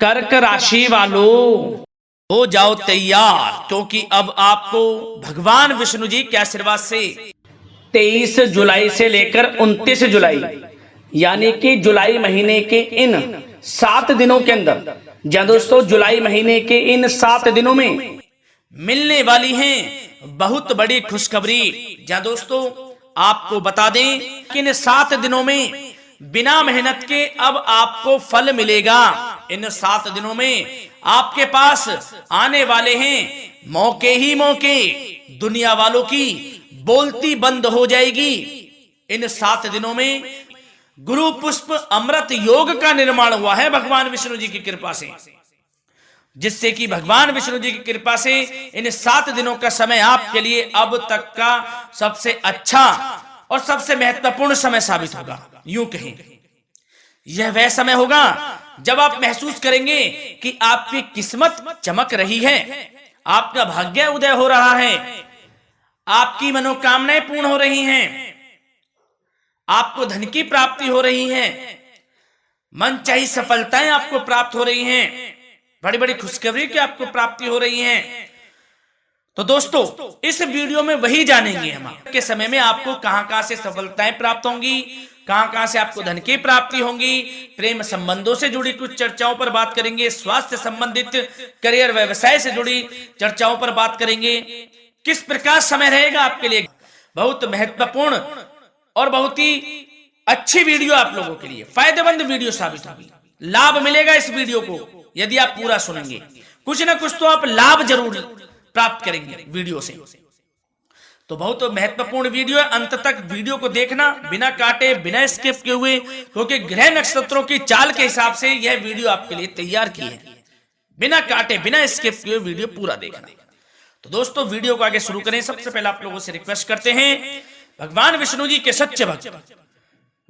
कर्क राशि वालों हो जाओ तैयार, क्योंकि अब आपको भगवान विष्णु जी के आशीर्वाद से 23 जुलाई से लेकर 29 जुलाई यानी कि जुलाई महीने के इन 7 दिनों के अंदर, जहां दोस्तों जुलाई महीने के इन 7 दिनों में मिलने वाली हैं बहुत बड़ी खुशखबरी। जहां दोस्तों आपको बता दें कि इन 7 दिनों में बिना मेहनत के अब आपको फल मिलेगा। इन 7 दिनों में आपके पास आने वाले हैं मौके ही मौके। दुनिया वालों की बोलती बंद हो जाएगी। इन 7 दिनों में गुरु पुष्प अमृत योग का निर्माण हुआ है भगवान विष्णु जी की कृपा से, जिससे कि भगवान विष्णु जी की कृपा से इन 7 दिनों का समय आपके लिए अब तक का सबसे अच्छा और सबसे महत्वपूर्ण समय साबित होगा। यूं कहें यह वह समय होगा जब आप महसूस करेंगे कि आपकी किस्मत चमक रही है, आपका भाग्य उदय हो रहा है, आपकी मनोकामनाएं पूर्ण हो रही हैं, आपको धन की प्राप्ति हो रही है, मनचाही सफलताएं आपको प्राप्त हो रही हैं, बड़ी बड़ी खुशखबरी की आपको प्राप्ति हो रही है। तो दोस्तों इस वीडियो में वही जानेंगे हम के समय में आपको कहां से सफलताएं प्राप्त होंगी, कहां से आपको धन की प्राप्ति होंगी, प्रेम संबंधों से जुड़ी कुछ चर्चाओं पर बात करेंगे, स्वास्थ्य संबंधित करियर व्यवसाय से जुड़ी चर्चाओं पर बात करेंगे। किस प्रकार समय रहेगा आपके लिए, बहुत महत्वपूर्ण और बहुत ही अच्छी वीडियो आप लोगों के लिए फायदेमंद वीडियो साबित होगी। लाभ मिलेगा इस वीडियो को यदि आप पूरा सुनेंगे, कुछ ना कुछ तो आप लाभ जरूर प्राप्त करेंगे वीडियो से। तो बहुत महत्वपूर्ण वीडियो है, अंत तक वीडियो को देखना बिना काटे बिना स्किप किए हुए, क्योंकि ग्रह नक्षत्रों की चाल के हिसाब से यह वीडियो आपके लिए तैयार की है। बिना काटे बिना स्किप किए वीडियो पूरा देखना। तो दोस्तों वीडियो को आगे शुरू करें। सबसे पहले आप लोगों से रिक्वेस्ट करते हैं, भगवान विष्णु जी के सच्चे भक्त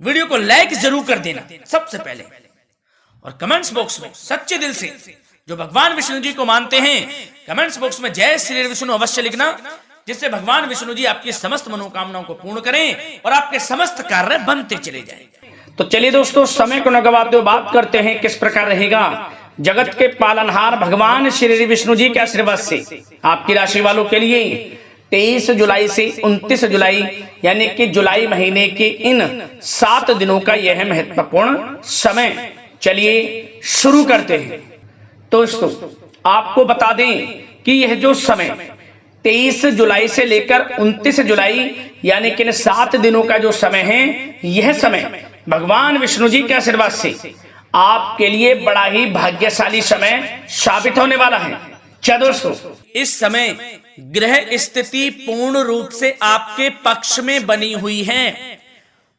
वीडियो को लाइक जरूर कर देना सबसे पहले, और कमेंट्स बॉक्स में सच्चे दिल से जो भगवान विष्णु जी को मानते हैं कमेंट्स बॉक्स में जय श्री विष्णु अवश्य लिखना, जिससे भगवान विष्णु जी आपकी समस्त मनोकामनाओं को पूर्ण करें और आपके समस्त कार्य बनते चले जाएं। तो चलिए दोस्तों समय को न गवाते हुए बात करते हैं किस प्रकार रहेगा जगत के पालनहार भगवान श्री विष्णु जी के आशीर्वाद से आपकी राशि वालों के लिए 23 जुलाई से 29 जुलाई यानी कि जुलाई महीने के इन 7 दिनों का यह महत्वपूर्ण समय। चलिए शुरू करते हैं। दोस्तों आपको बता दें कि यह जो समय 23 जुलाई से लेकर 29 जुलाई यानी कि 7 दिनों का जो समय है, यह समय भगवान विष्णु जी के आशीर्वाद से आपके लिए बड़ा ही भाग्यशाली समय साबित होने वाला है। क्या दोस्तों इस समय ग्रह स्थिति पूर्ण रूप से आपके पक्ष में बनी हुई है।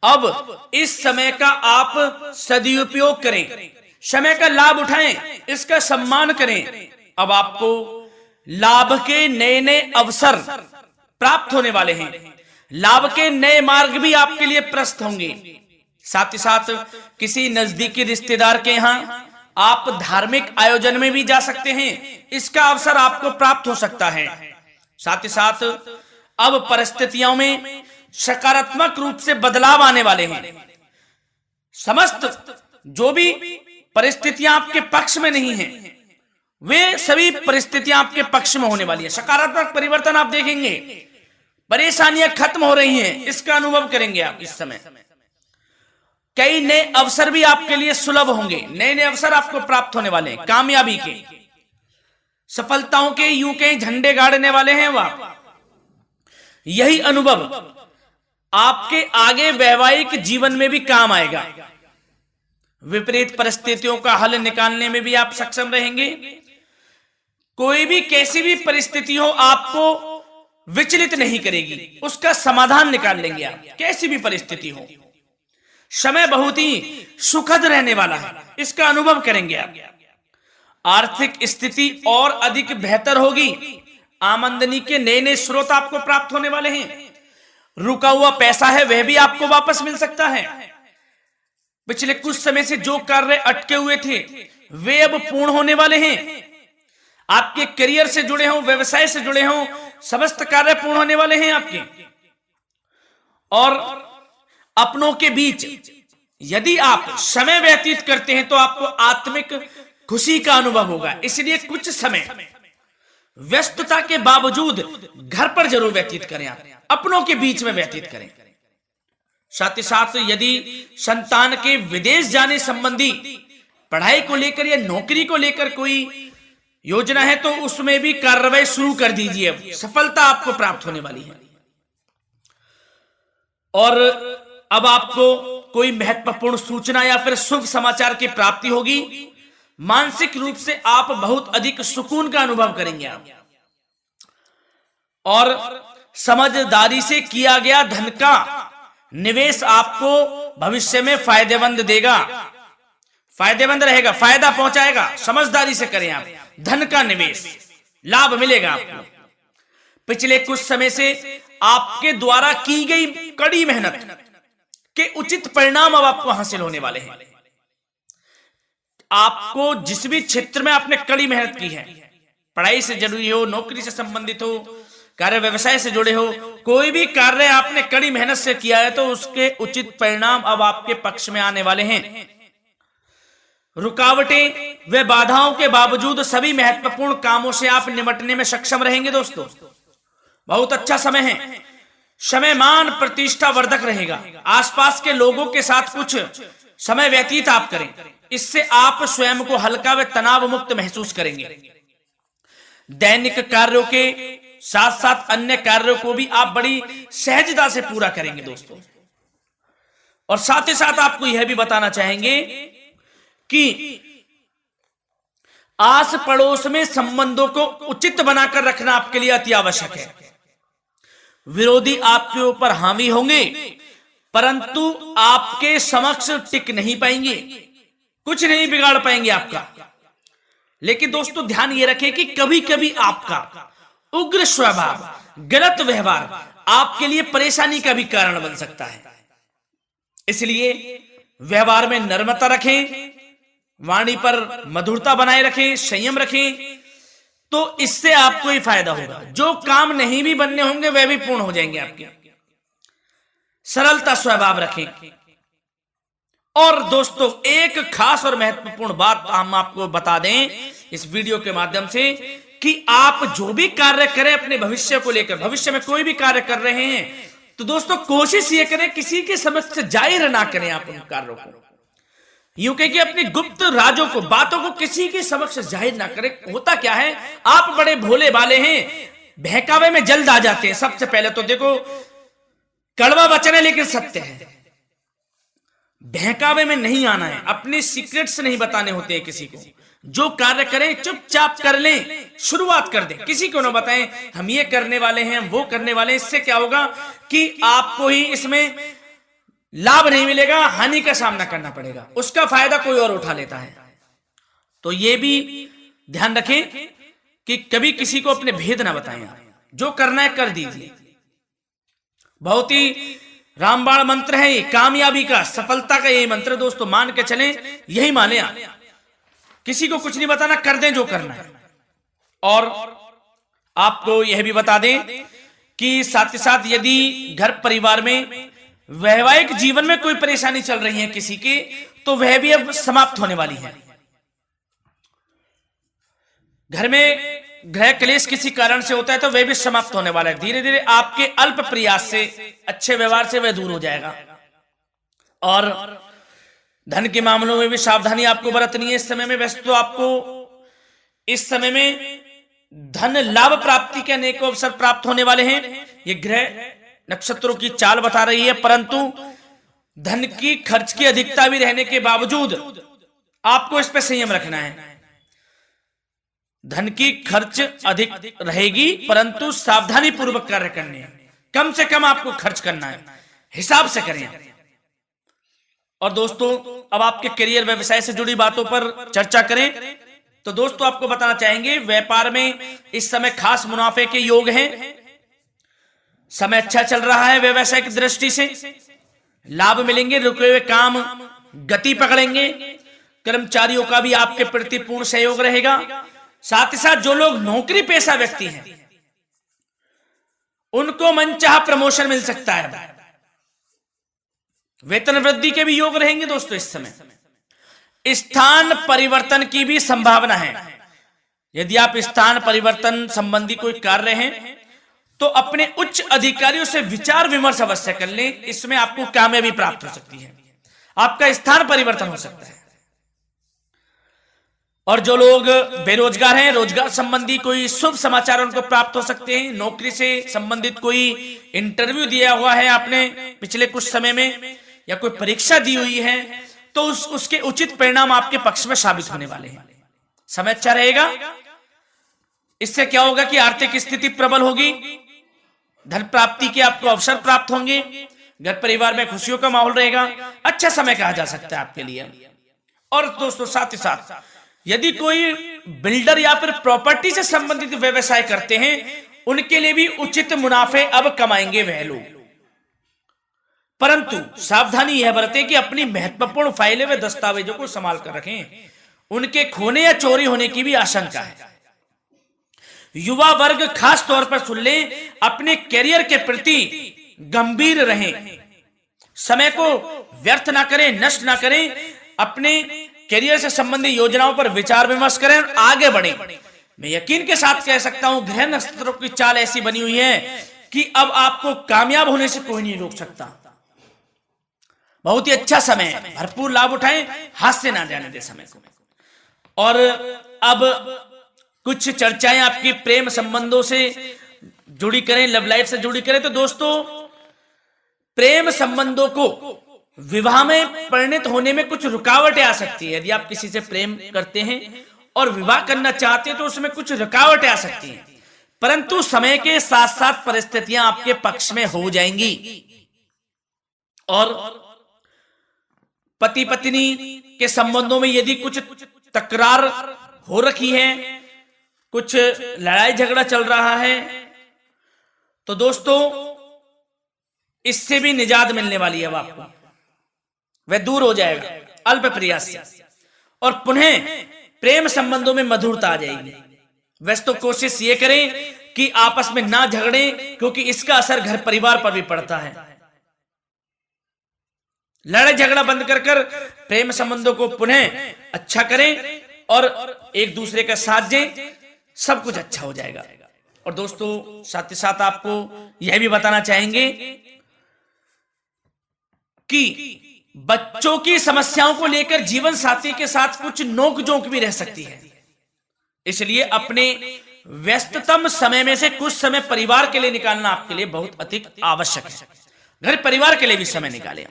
अब इस समय का आप सदुपयोग करें, समय का लाभ उठाएं, इसका सम्मान करें। अब आपको लाभ के नए नए अवसर प्राप्त होने वाले हैं, लाभ के नए मार्ग भी आपके लिए प्रशस्त होंगे। साथ ही साथ किसी नजदीकी रिश्तेदार के यहाँ आप धार्मिक आयोजन में भी जा सकते हैं, इसका अवसर आपको प्राप्त हो सकता है। साथ ही साथ अब परिस्थितियों में सकारात्मक रूप से बदलाव आने वाले हैं। समस्त जो भी परिस्थितियां आपके पक्ष में नहीं हैं, वे सभी परिस्थितियां आपके पक्ष में होने वाली है। सकारात्मक परिवर्तन आप देखेंगे, परेशानियां खत्म हो रही हैं, इसका अनुभव करेंगे आप इस समय। कई नए अवसर भी आपके लिए सुलभ होंगे, नए नए अवसर आपको प्राप्त होने वाले हैं, कामयाबी के, सफलताओं के यूं के झंडे गाड़ने वाले हैं वह। यही अनुभव आपके आगे वैवाहिक जीवन में भी काम आएगा। विपरीत परिस्थितियों का हल निकालने में भी आप सक्षम रहेंगे। कोई भी कैसी भी परिस्थिति हो आपको विचलित नहीं करेगी, उसका समाधान निकाल लेंगे आप, कैसी भी परिस्थिति हो। समय बहुत ही सुखद रहने वाला है, इसका अनुभव करेंगे आप। आर्थिक स्थिति और अधिक बेहतर होगी, आमदनी के नए नए स्रोत आपको प्राप्त होने वाले हैं। रुका हुआ पैसा है वह भी आपको वापस मिल सकता है। पिछले कुछ समय से जो कार्य अटके हुए थे वे अब पूर्ण होने वाले हैं। आपके करियर से जुड़े हों, व्यवसाय से जुड़े हों, समस्त कार्य पूर्ण होने वाले हैं आपके। और अपनों के बीच यदि आप समय व्यतीत करते हैं तो आपको आत्मिक खुशी का अनुभव होगा। इसलिए कुछ समय व्यस्तता के बावजूद घर पर जरूर व्यतीत करें, आप अपनों के बीच में व्यतीत करें। साथ ही साथ यदि संतान के विदेश जाने संबंधी पढ़ाई को लेकर या नौकरी को लेकर कोई योजना है तो उसमें भी कार्रवाई शुरू कर दीजिए, सफलता आपको प्राप्त होने वाली है। और अब आपको कोई महत्वपूर्ण सूचना या फिर शुभ समाचार की प्राप्ति होगी। मानसिक रूप से आप बहुत अधिक सुकून का अनुभव करेंगे आप, और समझदारी से किया गया धन का निवेश आपको भविष्य में फायदेमंद देगा, फायदेमंद रहेगा, फायदा पहुंचाएगा। समझदारी से करें आप, धन का निवेश, लाभ मिलेगा आपको। पिछले कुछ समय से आपके द्वारा की गई कड़ी मेहनत के उचित परिणाम अब आपको हासिल होने वाले हैं। आपको जिस भी क्षेत्र में आपने कड़ी मेहनत की है, पढ़ाई से जुड़ी हो, नौकरी से संबंधित हो, कार्य व्यवसाय से जुड़े हो, कोई भी कार्य आपने कड़ी मेहनत से किया है तो उसके उचित परिणाम अब आपके पक्ष में आने वाले हैं। रुकावटें व बाधाओं के बावजूद सभी महत्वपूर्ण कामों से आप निपटने में सक्षम रहेंगे। दोस्तों बहुत अच्छा समय है, समय मान प्रतिष्ठा वर्धक रहेगा। आसपास के लोगों के साथ कुछ समय व्यतीत आप करें, इससे आप स्वयं को हल्का व तनाव मुक्त महसूस करेंगे। दैनिक कार्यों के साथ साथ अन्य कार्यों को भी आप बड़ी सहजता से पूरा करेंगे दोस्तों। और साथ ही साथ आपको यह भी बताना चाहेंगे कि आस पड़ोस में संबंधों को उचित बनाकर रखना आपके लिए अति आवश्यक है। विरोधी आपके ऊपर हावी होंगे परंतु आपके समक्ष टिक नहीं पाएंगे, कुछ नहीं बिगाड़ पाएंगे आपका। लेकिन दोस्तों ध्यान ये रखें कि कभी कभी आपका उग्र स्वभाव, गलत व्यवहार आपके लिए परेशानी का भी कारण बन सकता है। इसलिए व्यवहार में नम्रता रखें, वाणी पर मधुरता बनाए रखें, संयम रखें, तो इससे आपको ही फायदा होगा। जो काम नहीं भी बनने होंगे वह भी पूर्ण हो जाएंगे आपके। सरलता स्वभाव रखें। और दोस्तों एक खास और महत्वपूर्ण बात हम आपको बता दें इस वीडियो के माध्यम से कि आप जो भी कार्य करें अपने भविष्य को लेकर, भविष्य में कोई भी कार्य कर रहे हैं तो दोस्तों कोशिश ये करें किसी के समक्ष जाहिर ना करें आप उन कार्यों को। यूं कह कि अपनी गुप्त राजों को, बातों को किसी के समक्ष जाहिर ना करें। होता क्या है, आप बड़े भोले भाले हैं, बहकावे में जल्द आ जाते हैं। सबसे पहले तो देखो कड़वा वचन है लेकिन सत्य है, बहकावे में नहीं आना है, अपने सीक्रेट्स नहीं बताने होते हैं किसी को। जो कार्य करें चुपचाप कर लें, शुरुआत कर दें, किसी को ना बताएं हम ये करने वाले हैं, वो करने वाले हैं। इससे क्या होगा कि आपको ही इसमें लाभ नहीं मिलेगा, हानि का सामना करना पड़ेगा, उसका फायदा कोई और उठा लेता है। तो ये भी ध्यान रखें कि कभी किसी को अपने भेद ना बताएं, जो करना है कर दीजिए। बहुत ही रामबाण मंत्र है ये, कामयाबी का, सफलता का यही मंत्र दोस्तों, मान के चलें, यही माने आप। किसी को कुछ नहीं बताना, कर दें जो करना है। और आपको यह भी बता दें कि साथ ही साथ यदि घर परिवार में वैवाहिक जीवन में कोई परेशानी चल रही है किसी की, तो वह भी अब समाप्त होने वाली है। घर में गृह क्लेश किसी कारण से होता है तो वह भी समाप्त होने वाला है। धीरे धीरे आपके अल्प प्रयास से, अच्छे व्यवहार से वह दूर हो जाएगा। और धन के मामलों में भी सावधानी आपको बरतनी है इस समय में। वैसे तो आपको इस समय में धन लाभ प्राप्ति के अनेक अवसर प्राप्त होने वाले हैं, ये ग्रह नक्षत्रों की चाल बता रही है। परंतु धन की खर्च की अधिकता भी रहने के बावजूद आपको इस पर संयम रखना है। धन की खर्च अधिक रहेगी परंतु सावधानी पूर्वक कार्य करने हैं, कम से कम आपको खर्च करना है, हिसाब से करें। और दोस्तों अब आपके करियर व्यवसाय से जुड़ी बातों पर चर्चा करें तो दोस्तों आपको बताना चाहेंगे व्यापार में इस समय खास मुनाफे के योग हैं। समय अच्छा चल रहा है, व्यवसायिक दृष्टि से लाभ मिलेंगे, रुके हुए काम गति पकड़ेंगे, कर्मचारियों का भी आपके प्रति पूर्ण सहयोग रहेगा। साथ ही साथ जो लोग नौकरी पेशा व्यक्ति हैं उनको मनचाहा प्रमोशन मिल सकता है, वेतन वृद्धि के भी योग रहेंगे दोस्तों इस समय। स्थान परिवर्तन की भी संभावना है। यदि आप स्थान परिवर्तन संबंधी कोई कार्य हैं तो अपने उच्च अधिकारियों से विचार विमर्श अवश्य कर लें, इसमें आपको कामयाबी प्राप्त हो सकती है, आपका स्थान परिवर्तन हो सकता है। और जो लोग बेरोजगार हैं, रोजगार संबंधी कोई शुभ समाचार उनको प्राप्त हो सकते हैं। नौकरी से संबंधित कोई इंटरव्यू दिया हुआ है आपने पिछले कुछ समय में, या कोई परीक्षा दी हुई है, तो उसके उचित परिणाम आपके पक्ष में साबित होने वाले हैं। समय अच्छा रहेगा। इससे क्या होगा कि आर्थिक स्थिति प्रबल होगी, धन प्राप्ति के आपको अवसर प्राप्त होंगे, घर परिवार में खुशियों का माहौल रहेगा। अच्छा समय कहा जा सकता है आपके लिए। और दोस्तों साथ ही साथ यदि कोई बिल्डर या फिर प्रॉपर्टी से संबंधित व्यवसाय करते हैं, उनके लिए भी उचित मुनाफे अब कमाएंगे वह लोग। परंतु सावधानी यह बरतें कि अपनी महत्वपूर्ण फाइलें व दस्तावेजों को संभाल कर रखें, उनके खोने या चोरी होने की भी आशंका है। युवा वर्ग खास तौर पर सुन लें, अपने करियर के प्रति गंभीर रहें, समय को व्यर्थ ना करें, नष्ट ना करें, अपने करियर से संबंधित योजनाओं पर विचार विमर्श करें और आगे बढ़ें। मैं यकीन के साथ कह सकता हूं, ग्रह नक्षत्रों की चाल ऐसी बनी हुई है कि अब आपको कामयाब होने से कोई नहीं रोक सकता। बहुत ही अच्छा समय है, भरपूर लाभ उठाएं, हाथ से ना जाने दे समय को। और अब कुछ चर्चाएं आपकी प्रेम संबंधों से जुड़ी करें, लव लाइफ से जुड़ी करें। तो दोस्तों, प्रेम संबंधों को विवाह में परिणत होने में कुछ रुकावटें आ सकती है। यदि आप किसी से प्रेम करते हैं और विवाह करना चाहते हैं तो उसमें कुछ रुकावटें आ सकती हैं, परंतु समय के साथ साथ परिस्थितियां आपके पक्ष में हो जाएंगी। और पति पत्नी के संबंधों में यदि कुछ तकरार हो रखी है, कुछ लड़ाई झगड़ा चल रहा है, तो दोस्तों इससे भी निजात मिलने वाली है। अब आपको वह दूर हो जाएगा अल्प प्रयास से, और पुनः प्रेम संबंधों में मधुरता आ जाएगी। वैसे तो कोशिश ये करें कि आपस में ना झगड़ें, क्योंकि इसका असर घर परिवार पर भी पड़ता है। लड़ाई झगड़ा बंद कर प्रेम संबंधों को पुनः अच्छा करें और एक दूसरे का साथ दें, सब कुछ अच्छा हो जाएगा। और दोस्तों साथ ही साथ आपको यह भी बताना चाहेंगे कि बच्चों की समस्याओं को लेकर जीवन साथी के साथ कुछ नोकझोंक भी रह सकती है, इसलिए अपने व्यस्ततम समय में से कुछ समय परिवार के लिए निकालना आपके लिए बहुत अधिक आवश्यक है। घर परिवार के लिए भी समय निकालें।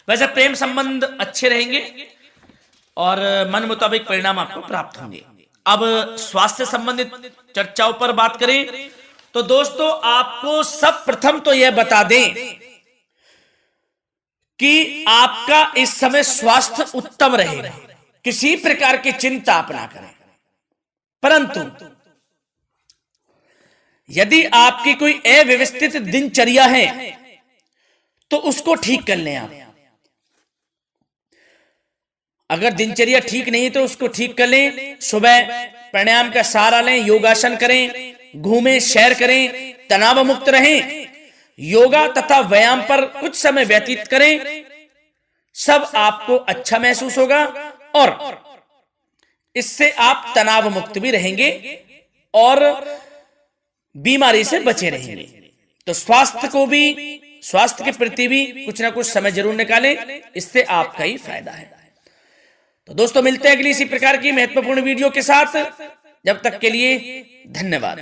वैसे प्रेम संबंध अच्छे रहेंगे और मन मुताबिक परिणाम आपको प्राप्त होंगे। अब स्वास्थ्य संबंधित चर्चाओं पर बात करें तो दोस्तों, आपको सब प्रथम तो यह बता दें कि आपका इस समय स्वास्थ्य उत्तम रहेगा, किसी प्रकार की चिंता आप ना करें। परंतु यदि आपकी कोई अव्यवस्थित दिनचर्या है तो उसको ठीक कर लें आप। अगर दिनचर्या ठीक नहीं तो उसको ठीक कर लें। सुबह प्राणायाम का सहारा लें, योगासन करें, घूमें, सैर करें, तनाव मुक्त रहें, योगा तथा व्यायाम पर कुछ समय व्यतीत करें। सब आपको अच्छा महसूस होगा और इससे आप तनाव मुक्त भी रहेंगे और बीमारी से बचे रहेंगे। तो स्वास्थ्य के प्रति भी कुछ ना कुछ समय जरूर निकालें, इससे आपका ही फायदा है। तो दोस्तों मिलते हैं अगली इसी प्रकार की महत्वपूर्ण वीडियो के साथ। जब तक के लिए धन्यवाद।